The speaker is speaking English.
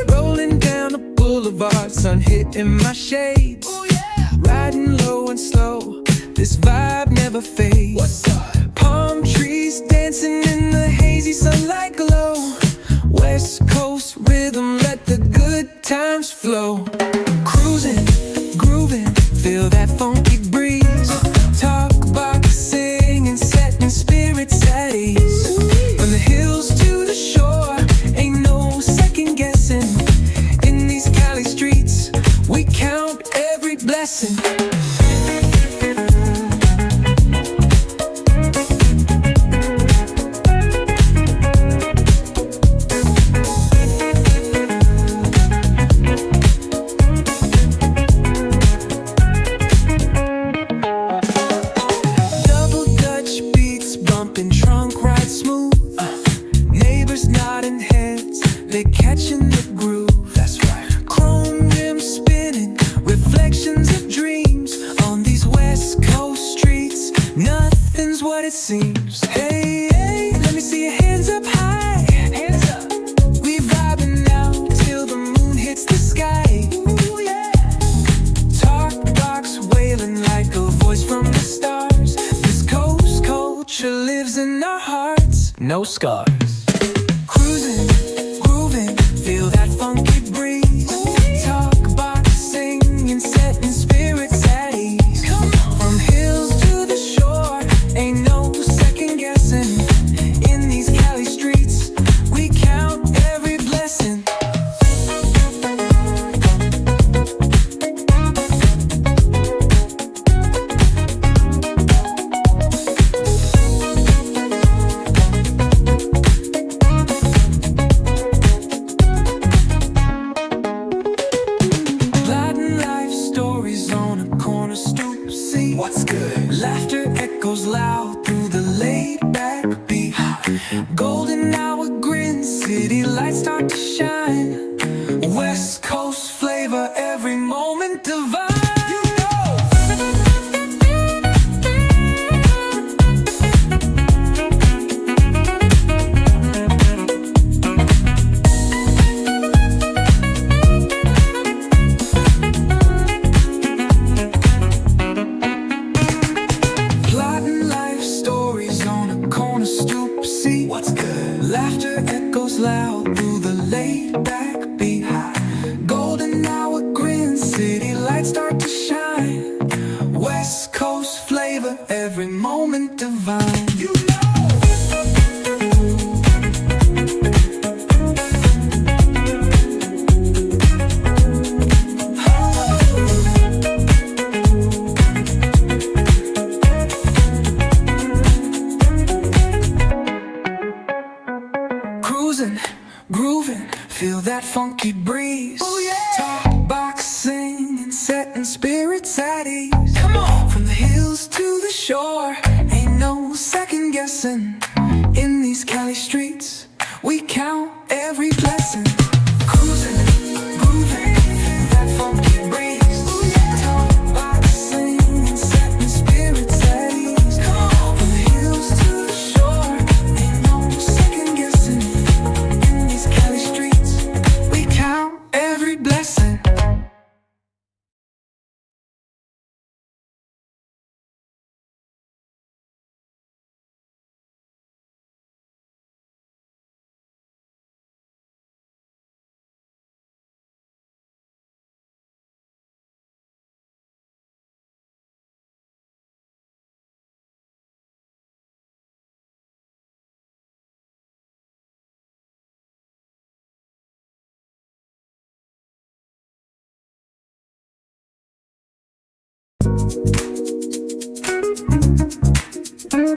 Rolling down the boulevard, sun hitting my shades. Riding low and slow, this vibe never fades. What's up? Palm trees dancing in the hazy sunlight glow. West Coast rhythm, let the good times flow. Cruising, grooving, feel that funky breeze. Talk about singing, setting spirits at ease. From the hills to the shore, ain't no second guessing. In these Cali streets, we count every blessing. Trunk ride smooth, neighbors nodding heads, they catching the groove. That's right. Chrome rims spinning, reflections of dreams on these West Coast streets. Nothing's what it seems. Hey, hey, let me see your hands up high. Hands up. We vibing now till the moon hits the sky. Ooh, yeah. Talk box wailing like a voice from the stars. This coast culture lives in our hearts, no scars. Cruising, grooving, feel that funky breeze. Talk about singing, setting spirits at ease. From hills to the shore, ain't no second guessing. In these Cali streets, we count every blessing. What's good? Laughter echoes loud through the laid-back beat. Golden hour grin, city lights start to shine. West Coast flavor, every moment divine. What's good? Laughter echoes loud through the laid-back beat. Golden hour grin, city lights start to shine. West Coast flavor, every moment divine. You know. Cruising, grooving, feel that funky breeze. Oh yeah. Talk box singing, setting spirits at ease. Come on. From the hills to the shore, ain't no second guessing. In these Cali streets, we count every blessing. Cruising, grooving, feel that funky breeze. Talk box singing, setting spirits at ease. Come on. From the hills to the shore, ain't no second guessing. Every blessing.